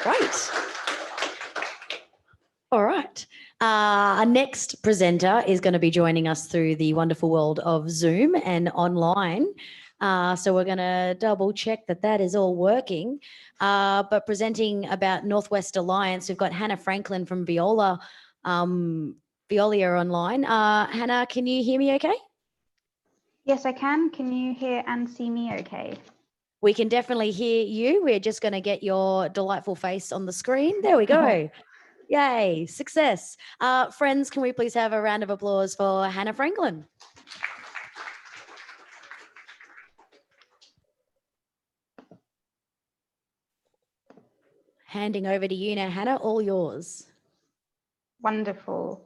Great. All right. Our next presenter is going to be joining us through the wonderful world of Zoom and online. So we're going to double check that that is all working. But presenting about Northwest Alliance, we've got Hannah Franklin from Veolia, Veolia online. Hannah, can you hear me okay? Yes, I can. Can you hear and see me okay? We can definitely hear you. We're just going to get your delightful face on the screen. There we go. Yay, success. Friends, can we please have a round of applause for Hannah Franklin? Handing over to you now, Hannah, all yours. Wonderful.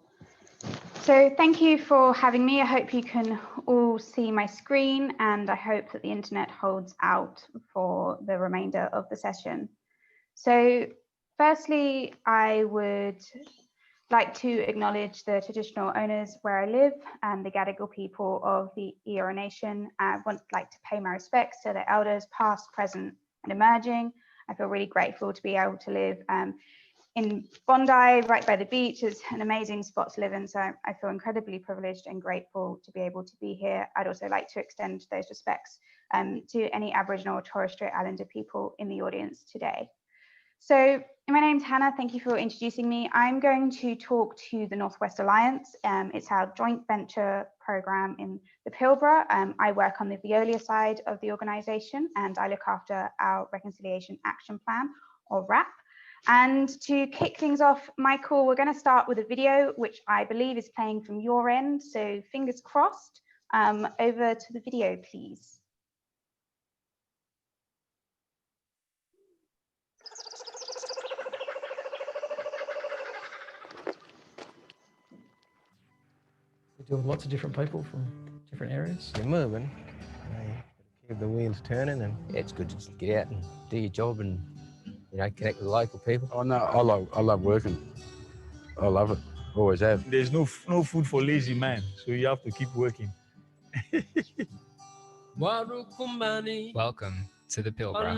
So thank you for having me. I hope you can all see my screen, and I hope that the internet holds out for the remainder of the session. So firstly, I would like to acknowledge the traditional owners where I live and the Gadigal people of the Eora Nation. I would like to pay my respects to the elders past, present and emerging. I feel really grateful to be able to live in Bondi, right by the beach. Is an amazing spot to live in, so I feel incredibly privileged and grateful to be able to be here. I'd also like to extend those respects to any Aboriginal or Torres Strait Islander people in the audience today. So my name's Hannah, thank you for introducing me. I'm going to talk to the Northwest Alliance. It's our joint venture program in the Pilbara. I work on the Veolia side of the organisation, and I look after our Reconciliation Action Plan, or RAP. And to kick things off, Michael, we're going to start with a video, which I believe is playing from your end. So fingers crossed. Over to the video, please. We deal with lots of different people from different areas. You're moving, keep the wheels turning, and it's good to just get out and do your job and, you know, connect with the local people. Oh no, I love working. I love it. Always have. There's no food for lazy man, so you have to keep working. Welcome to the Pilbara,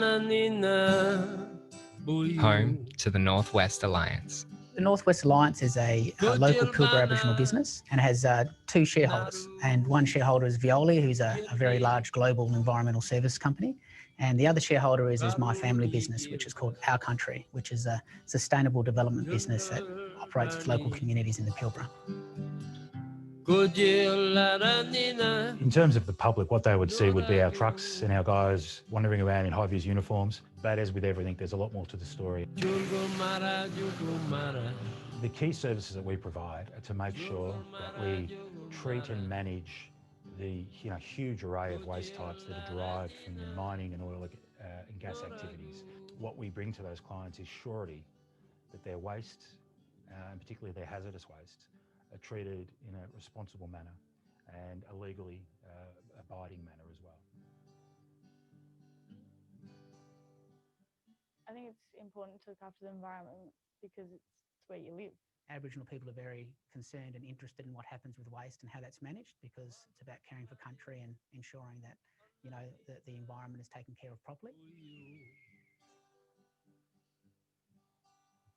home to the Northwest Alliance. The Northwest Alliance is a local Pilbara Aboriginal business and has two shareholders. And one shareholder is Veolia, who's a very large global environmental service company. And the other shareholder is my family business, which is called Our Country, which is a sustainable development business that operates with local communities in the Pilbara. In terms of the public, what they would see would be our trucks and our guys wandering around in high-vis uniforms. But as with everything, there's a lot more to the story. The key services that we provide are to make sure that we treat and manage the huge array of waste types that are derived from the mining and oil and gas activities. What we bring to those clients is surety that their waste, and particularly their hazardous waste, are treated in a responsible manner and a legally abiding manner as well. I think it's important to look after the environment because it's where you live. Aboriginal people are very concerned and interested in what happens with waste and how that's managed, because it's about caring for country and ensuring that, that the environment is taken care of properly.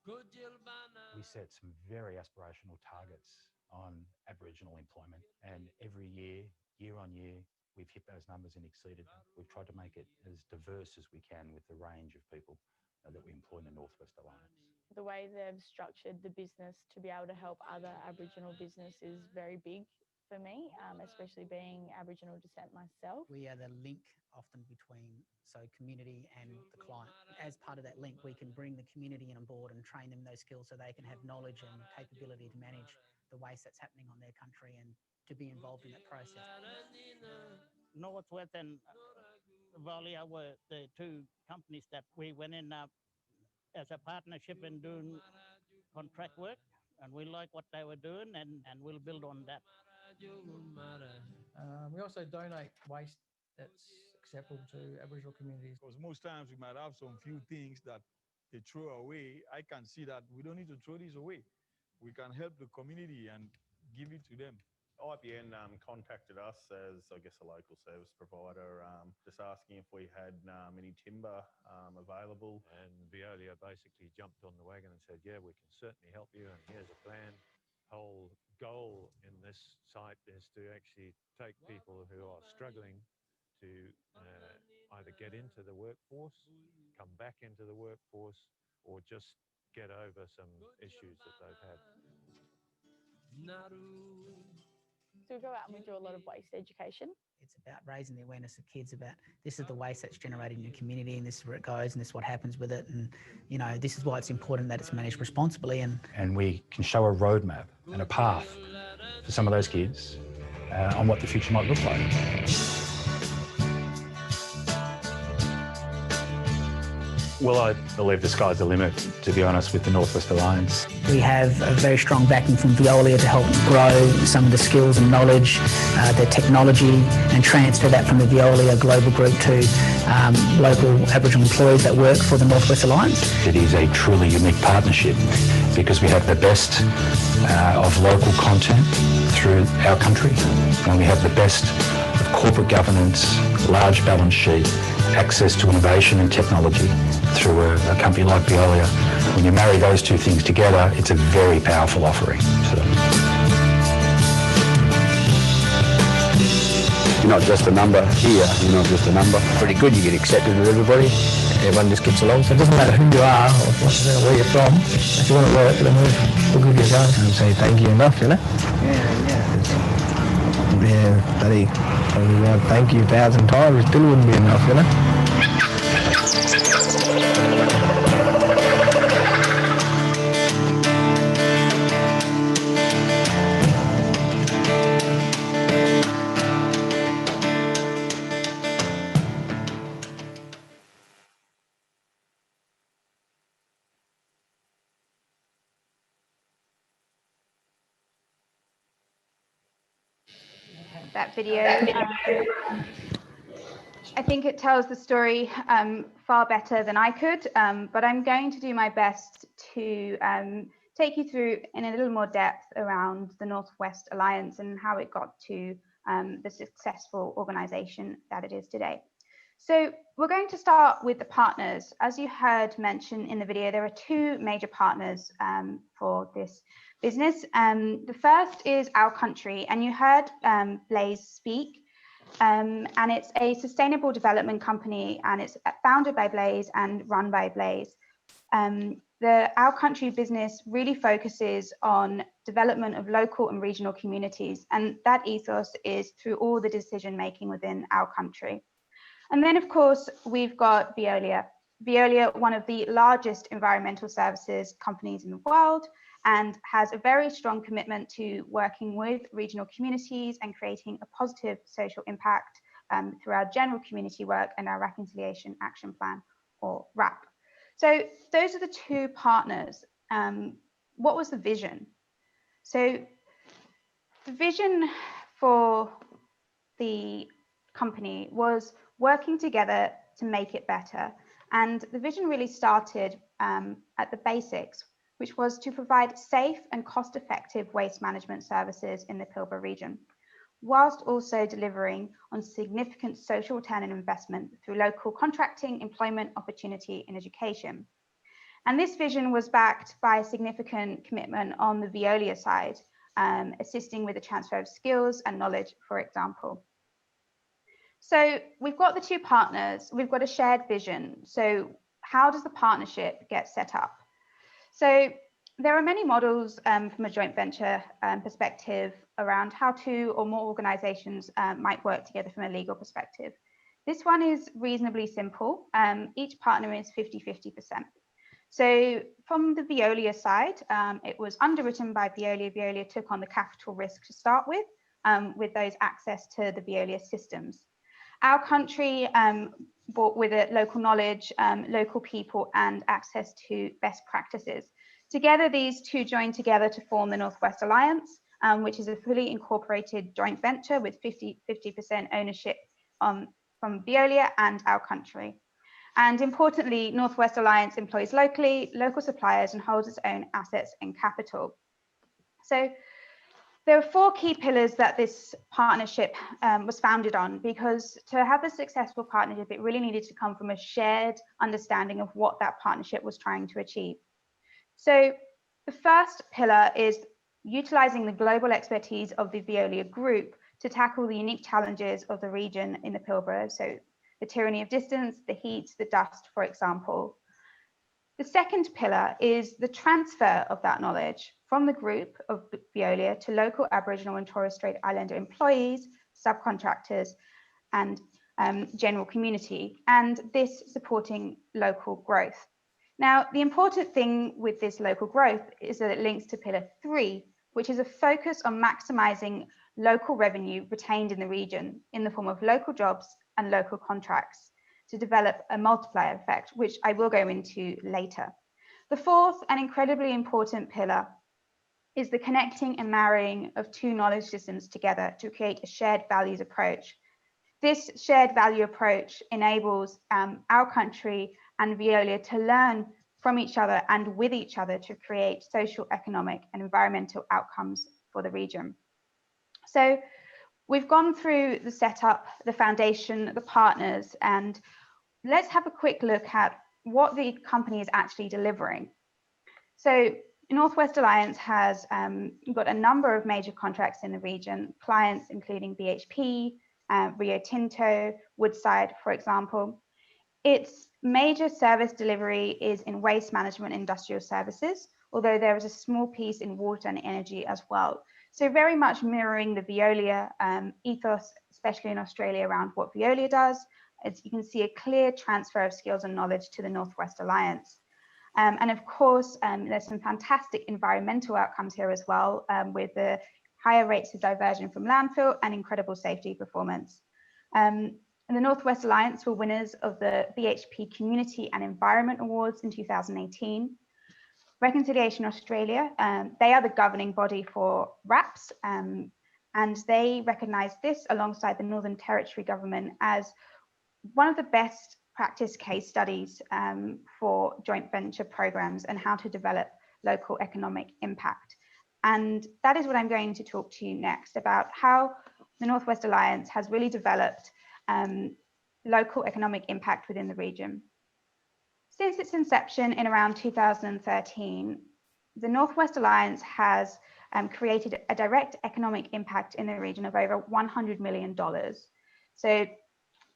We set some very aspirational targets on Aboriginal employment, and every year, year on year, we've hit those numbers and exceeded them. We've tried to make it as diverse as we can with the range of people that we employ in the Northwest Alliance. The way they've structured the business to be able to help other Aboriginal business is very big for me, especially being Aboriginal descent myself. We are the link often between community and the client. As part of that link, we can bring the community in on board and train them those skills so they can have knowledge and capability to manage the waste that's happening on their country and to be involved in that process. Northwest and Veolia were the two companies that we went in as a partnership in doing contract work, and we like what they were doing, and we'll build on that. We also donate waste that's acceptable to Aboriginal communities. Because most times we might have some few things that they throw away. I can see that we don't need to throw these away. We can help the community and give it to them. IBN contacted us as, I guess, a local service provider, just asking if we had any timber available. And Veolia basically jumped on the wagon and said, yeah, we can certainly help you, and here's a plan. Whole goal in this site is to actually take people who are struggling to either get into the workforce, come back into the workforce, or just get over some issues that they've had. So we go out and we do a lot of waste education. It's about raising the awareness of kids about this is the waste that's generated in your community, and this is where it goes, and this is what happens with it, and you know, this is why it's important that it's managed responsibly. And we can show a roadmap and a path for some of those kids on what the future might look like. Well, I believe the sky's the limit, to be honest, with the North West Alliance. We have a very strong backing from Veolia to help grow some of the skills and knowledge, the technology, and transfer that from the Veolia global group to local Aboriginal employees that work for the North West Alliance. It is a truly unique partnership because we have the best of local content through our country, and we have the best of corporate governance, large balance sheet, access to innovation and technology through a company like Veolia. When you marry those two things together, it's a very powerful offering. So. You're not just a number here, you're not just a number. Pretty good, you get accepted with everybody. Everyone just gets along. So it doesn't matter who you are or where you're from. If you want to work, then we'll give you a go. And say thank you enough, you know? Yeah, buddy. Thank you 1,000 times. It still wouldn't be enough, you know? That video. I think it tells the story far better than I could, but I'm going to do my best to take you through in a little more depth around the North West Alliance and how it got to the successful organisation that it is today. So we're going to start with the partners. As you heard mentioned in the video, there are two major partners for this business. The first is Our Country, and you heard Blaze speak, and it's a sustainable development company, and it's founded by Blaze and run by Blaze. The Our Country business really focuses on development of local and regional communities, and that ethos is through all the decision making within Our Country. And then, of course, we've got Veolia. Veolia, one of the largest environmental services companies in the world, and has a very strong commitment to working with regional communities and creating a positive social impact through our general community work and our Reconciliation Action Plan, or RAP. So those are the two partners. What was the vision? So the vision for the company was working together to make it better. And the vision really started at the basics, which was to provide safe and cost-effective waste management services in the Pilbara region, whilst also delivering on significant social return and investment through local contracting, employment opportunity, and education. And this vision was backed by a significant commitment on the Veolia side, assisting with the transfer of skills and knowledge, for example. So we've got the two partners, we've got a shared vision. So how does the partnership get set up? So there are many models from a joint venture perspective around how two or more organizations might work together from a legal perspective. This one is reasonably simple. Each partner is 50-50%. So from the Veolia side, it was underwritten by Veolia. Veolia took on the capital risk to start with those access to the Veolia systems. Our Country brought with it local knowledge, local people, and access to best practices. Together, these two joined together to form the North West Alliance, which is a fully incorporated joint venture with 50% ownership from Veolia and Our Country. And importantly, North West Alliance employs locally, local suppliers, and holds its own assets and capital. So There are 4 key pillars that this partnership was founded on, because to have a successful partnership, it really needed to come from a shared understanding of what that partnership was trying to achieve. So the first pillar is utilizing the global expertise of the Veolia group to tackle the unique challenges of the region in the Pilbara. So the tyranny of distance, the heat, the dust, for example. The second pillar is the transfer of that knowledge from the group of Veolia to local Aboriginal and Torres Strait Islander employees, subcontractors, and general community, and this supporting local growth. Now, the important thing with this local growth is that it links to pillar 3, which is a focus on maximizing local revenue retained in the region in the form of local jobs and local contracts to develop a multiplier effect, which I will go into later. The fourth and incredibly important pillar is the connecting and marrying of 2 knowledge systems together to create a shared values approach. This shared value approach enables our country and Veolia to learn from each other and with each other to create social, economic, and environmental outcomes for the region. So we've gone through the setup, the foundation, the partners, and let's have a quick look at what the company is actually delivering. So Northwest Alliance has got a number of major contracts in the region, clients including BHP, Rio Tinto, Woodside, for example. Its major service delivery is in waste management and industrial services, although there is a small piece in water and energy as well. So very much mirroring the Veolia ethos, especially in Australia, around what Veolia does. As you can see, a clear transfer of skills and knowledge to the Northwest Alliance. And of course, there's some fantastic environmental outcomes here as well, with the higher rates of diversion from landfill and incredible safety performance. And the Northwest Alliance were winners of the BHP Community and Environment Awards in 2018. Reconciliation Australia, they are the governing body for RAPs, and they recognise this alongside the Northern Territory government as one of the best practice case studies for joint venture programs and how to develop local economic impact. And that is what I'm going to talk to you next about, how the Northwest Alliance has really developed local economic impact within the region. Since its inception in around 2013, the Northwest Alliance has created a direct economic impact in the region of over $100 million. So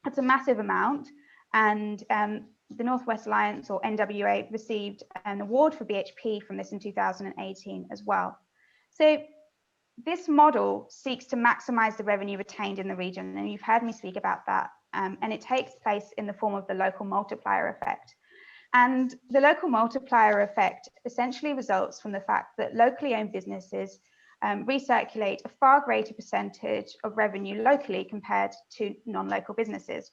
it's a massive amount, and the Northwest Alliance, or NWA, received an award for BHP from this in 2018 as well. So this model seeks to maximize the revenue retained in the region, and you've heard me speak about that, and it takes place in the form of the local multiplier effect. And the local multiplier effect essentially results from the fact that locally owned businesses recirculate a far greater percentage of revenue locally compared to non-local businesses.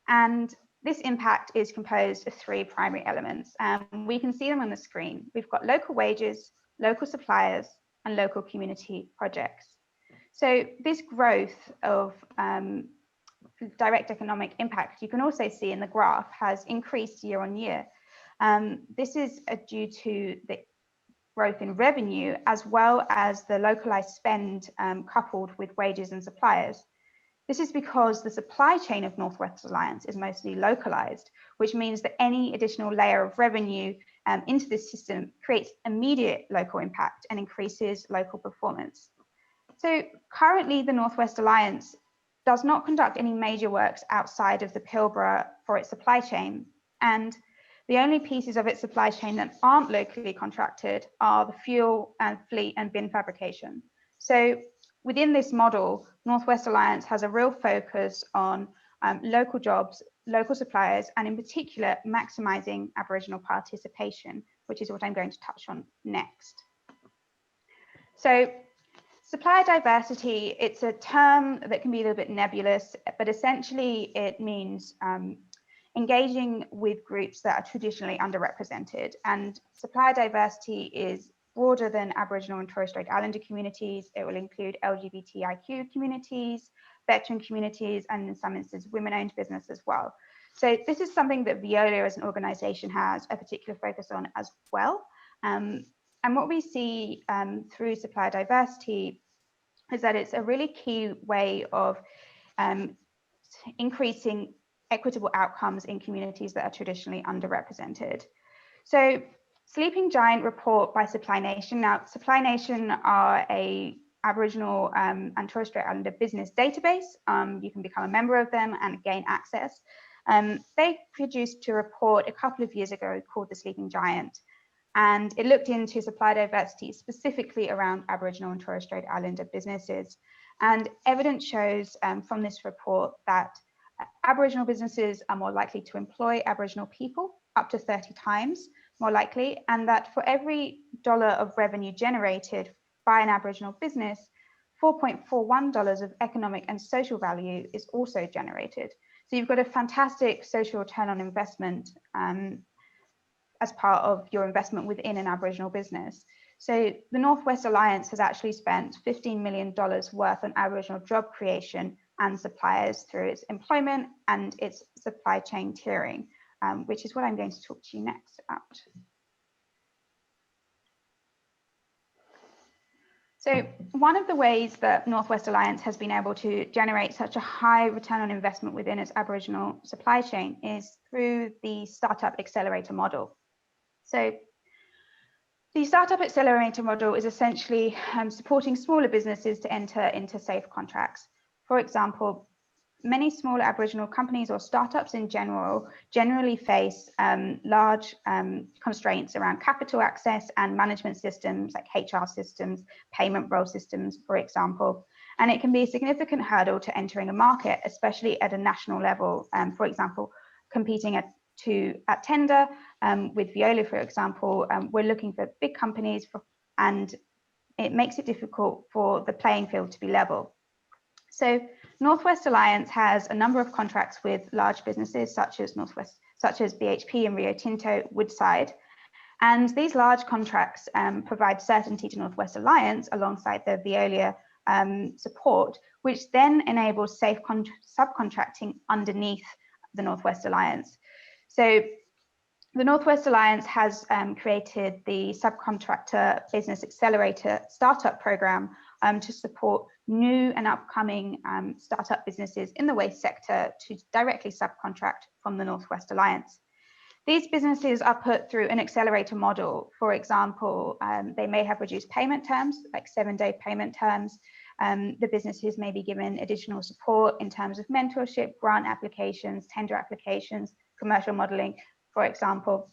And this impact is composed of 3 primary elements. We can see them on the screen. We've got local wages, local suppliers, and local community projects. So this growth of direct economic impact, you can also see in the graph, has increased year on year. This is due to the growth in revenue, as well as the localized spend coupled with wages and suppliers. This is because the supply chain of Northwest Alliance is mostly localized, which means that any additional layer of revenue into this system creates immediate local impact and increases local performance. So currently, the Northwest Alliance does not conduct any major works outside of the Pilbara for its supply chain. And the only pieces of its supply chain that aren't locally contracted are the fuel and fleet and bin fabrication. So within this model, Northwest Alliance has a real focus on local jobs, local suppliers, and in particular, maximizing Aboriginal participation, which is what I'm going to touch on next. So supplier diversity, it's a term that can be a little bit nebulous, but essentially it means engaging with groups that are traditionally underrepresented. And supplier diversity is broader than Aboriginal and Torres Strait Islander communities. It will include LGBTIQ communities, veteran communities, and in some instances, women-owned business as well. So this is something that Veolia as an organization has a particular focus on as well. And what we see through supplier diversity is that it's a really key way of increasing equitable outcomes in communities that are traditionally underrepresented. So Sleeping Giant report by Supply Nation. Now, Supply Nation are a Aboriginal and Torres Strait Islander business database. You can become a member of them and gain access. They produced a report a couple of years ago called The Sleeping Giant, and it looked into supply diversity specifically around Aboriginal and Torres Strait Islander businesses. And evidence shows from this report that Aboriginal businesses are more likely to employ Aboriginal people, up to 30 times more likely, and that for every dollar of revenue generated by an Aboriginal business, $4.41 of economic and social value is also generated. So you've got a fantastic social return on investment as part of your investment within an Aboriginal business. So the Northwest Alliance has actually spent $15 million worth on Aboriginal job creation and suppliers through its employment and its supply chain tiering, which is what I'm going to talk to you next about. So one of the ways that Northwest Alliance has been able to generate such a high return on investment within its Aboriginal supply chain is through the Startup Accelerator model. So the Startup Accelerator model is essentially supporting smaller businesses to enter into safe contracts. For example, many smaller Aboriginal companies or startups in generally face large constraints around capital access and management systems like HR systems, payment role systems, for example. And it can be a significant hurdle to entering a market, especially at a national level. For example, competing at tender with Veolia, for example, we're looking for big companies and it makes it difficult for the playing field to be level. So Northwest Alliance has a number of contracts with large businesses such as BHP and Rio Tinto, Woodside. And these large contracts provide certainty to Northwest Alliance alongside the Veolia support, which then enables safe subcontracting underneath the Northwest Alliance. So the Northwest Alliance has created the Subcontractor Business Accelerator Startup Program to support new and upcoming startup businesses in the waste sector to directly subcontract from the Northwest Alliance. These businesses are put through an accelerator model. For example, they may have reduced payment terms, like 7-day payment terms. The businesses may be given additional support in terms of mentorship, grant applications, tender applications, commercial modeling, for example.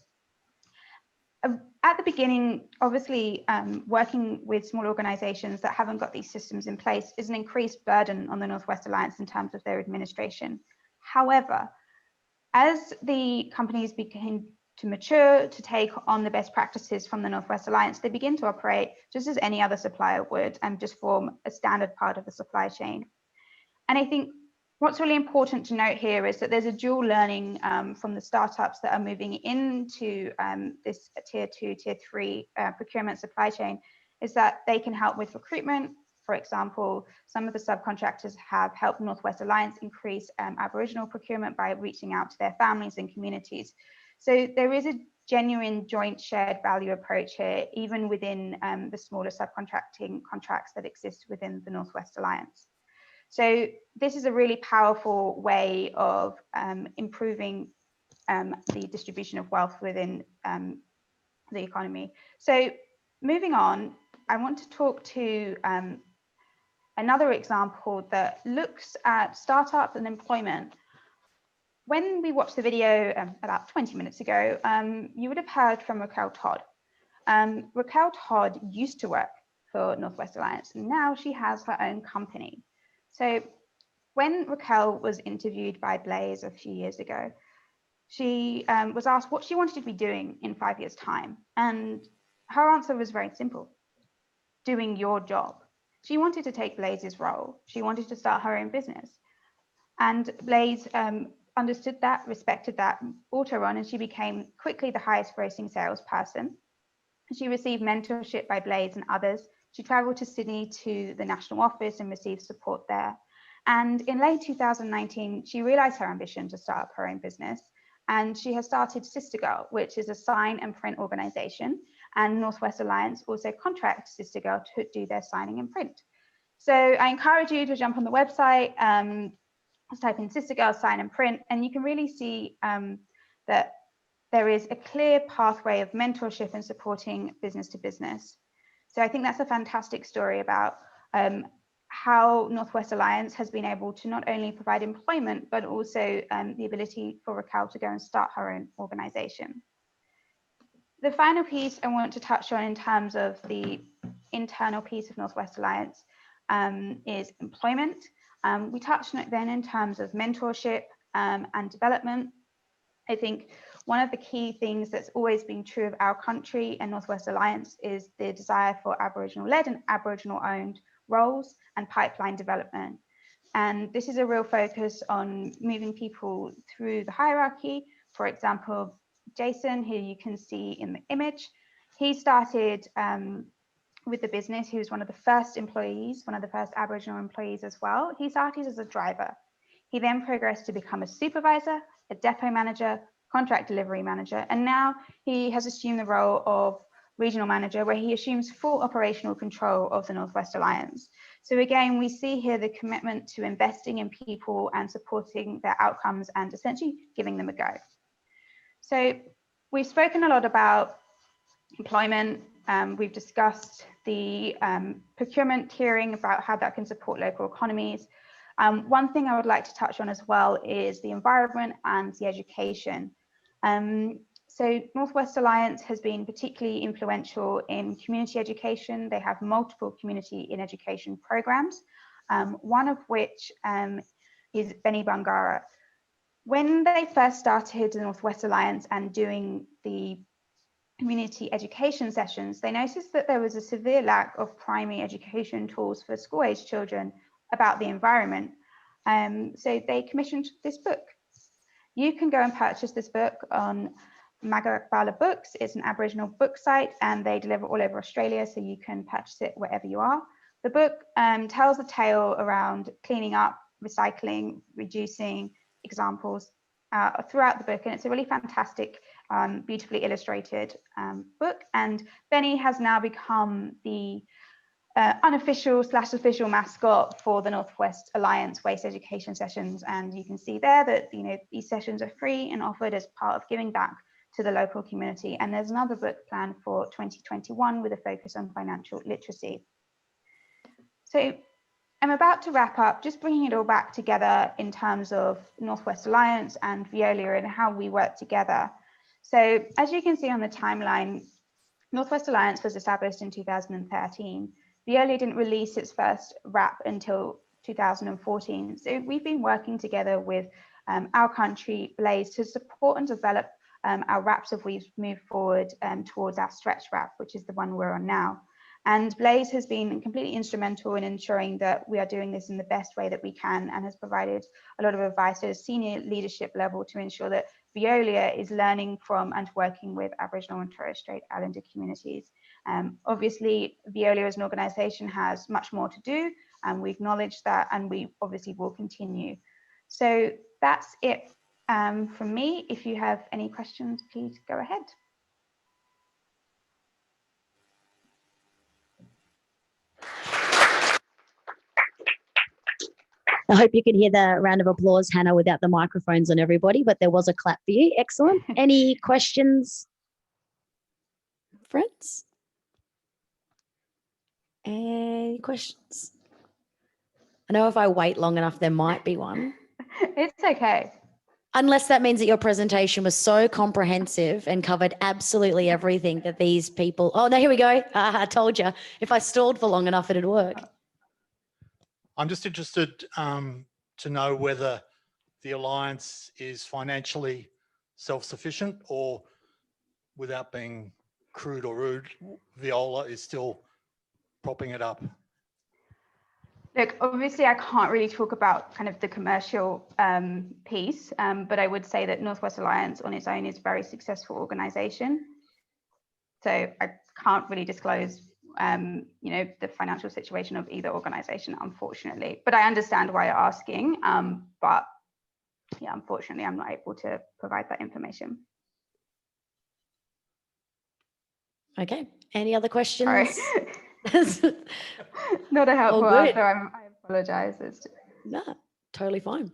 At the beginning, obviously, working with small organizations that haven't got these systems in place is an increased burden on the Northwest Alliance in terms of their administration. However, as the companies begin to mature, to take on the best practices from the Northwest Alliance, they begin to operate just as any other supplier would and just form a standard part of the supply chain. And I think what's really important to note here is that there's a dual learning from the startups that are moving into this tier 2, tier 3 procurement supply chain, is that they can help with recruitment. For example, some of the subcontractors have helped Northwest Alliance increase Aboriginal procurement by reaching out to their families and communities. So there is a genuine joint shared value approach here, even within the smaller subcontracting contracts that exist within the Northwest Alliance. So this is a really powerful way of improving the distribution of wealth within the economy. So moving on, I want to talk to another example that looks at startup and employment. When we watched the video about 20 minutes ago, you would have heard from Raquel Todd. Raquel Todd used to work for Northwest Alliance, and now she has her own company. So when Raquel was interviewed by Blaze a few years ago, she was asked what she wanted to be doing in 5 years' time. And her answer was very simple: doing your job. She wanted to take Blaze's role. She wanted to start her own business. And Blaze understood that, respected that, brought her on, and she became quickly the highest grossing salesperson. She received mentorship by Blaze and others. She traveled to Sydney to the national office and received support there. And in late 2019, she realized her ambition to start up her own business. And she has started Sister Girl, which is a sign and print organization. And Northwest Alliance also contracts Sister Girl to do their signing and print. So I encourage you to jump on the website, just type in Sister Girls Sign and Print, and you can really see that there is a clear pathway of mentorship and supporting business to business. So I think that's a fantastic story about how Northwest Alliance has been able to not only provide employment, but also the ability for Raquel to go and start her own organization. The final piece I want to touch on in terms of the internal piece of Northwest Alliance is employment. We touched on it then in terms of mentorship and development. I think one of the key things that's always been true of our country and Northwest Alliance is the desire for Aboriginal-led and Aboriginal-owned roles and pipeline development. And this is a real focus on moving people through the hierarchy. For example, Jason, who you can see in the image, he started with the business. He was one of the first employees, one of the first Aboriginal employees as well. He started as a driver. He then progressed to become a supervisor, a depot manager, contract delivery manager, and now he has assumed the role of regional manager, where he assumes full operational control of the Northwest Alliance. So again, we see here the commitment to investing in people and supporting their outcomes and essentially giving them a go. So we've spoken a lot about employment. We've discussed the procurement tiering, about how that can support local economies. One thing I would like to touch on as well is the environment and the education. So Northwest Alliance has been particularly influential in community education. They have multiple community in education programs, one of which is Benny Bangara. When they first started the Northwest Alliance and doing the community education sessions, they noticed that there was a severe lack of primary education tools for school-age children about the environment. So they commissioned this book. You can go and purchase this book on Magarbala Books. It's an Aboriginal book site and they deliver all over Australia, so you can purchase it wherever you are. The book tells a tale around cleaning up, recycling, reducing examples throughout the book, and it's a really fantastic, beautifully illustrated book. And Benny has now become the unofficial/official mascot for the Northwest Alliance Waste Education Sessions, and you can see there that these sessions are free and offered as part of giving back to the local community. And there's another book planned for 2021 with a focus on financial literacy. So I'm about to wrap up, just bringing it all back together in terms of Northwest Alliance and Veolia and how we work together. So as you can see on the timeline, Northwest Alliance was established in 2013. Veolia didn't release its first RAP until 2014. So we've been working together with our country, Blaze, to support and develop our RAPs as we've moved forward towards our stretch RAP, which is the one we're on now. And Blaze has been completely instrumental in ensuring that we are doing this in the best way that we can, and has provided a lot of advice at a senior leadership level to ensure that Veolia is learning from and working with Aboriginal and Torres Strait Islander communities. Obviously, Veolia as an organisation has much more to do, and we acknowledge that, and we obviously will continue. So that's it from me. If you have any questions, please go ahead. I hope you could hear the round of applause, Hannah, without the microphones on everybody, but there was a clap for you. Excellent. Any questions, friends? Any questions? I know if I wait long enough, there might be one. It's okay. Unless that means that your presentation was so comprehensive and covered absolutely everything that these people... Oh, no, here we go. I told you. If I stalled for long enough, it'd work. I'm just interested to know whether the Alliance is financially self-sufficient, or, without being crude or rude, Veolia is still propping it up. Look, obviously I can't really talk about kind of the commercial piece, but I would say that Northwest Alliance on its own is a very successful organisation. So I can't really disclose the financial situation of either organisation, unfortunately. But I understand why you're asking, but yeah, unfortunately, I'm not able to provide that information. Okay. Any other questions? Sorry. Not a helpful good. answer. I apologize. No, totally fine.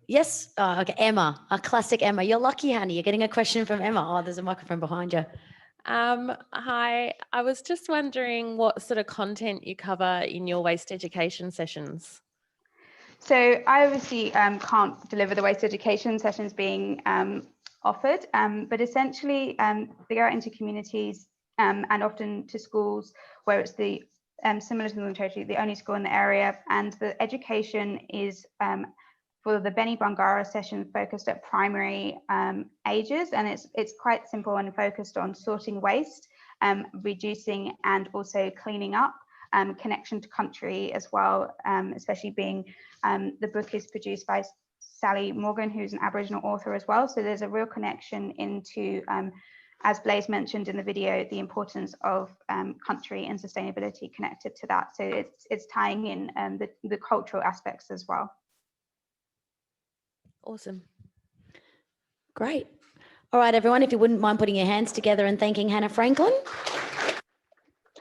Yes. Okay, Emma, a classic Emma. You're lucky, honey. You're getting a question from Emma. Oh, there's a microphone behind you. Hi, I was just wondering what sort of content you cover in your waste education sessions. So I obviously can't deliver the waste education sessions being offered, but essentially they go out into communities and often to schools where it's the similar to the Northern Territory, the only school in the area, and the education is for the Benny Bangara session focused at primary ages, and it's quite simple and focused on sorting waste, reducing and also cleaning up, connection to country as well, especially being the book is produced by Sally Morgan, who's an Aboriginal author as well. So there's a real connection into, as Blaise mentioned in the video, the importance of country and sustainability connected to that. So it's tying in the cultural aspects as well. Awesome. Great. All right, everyone, if you wouldn't mind putting your hands together and thanking Hannah Franklin.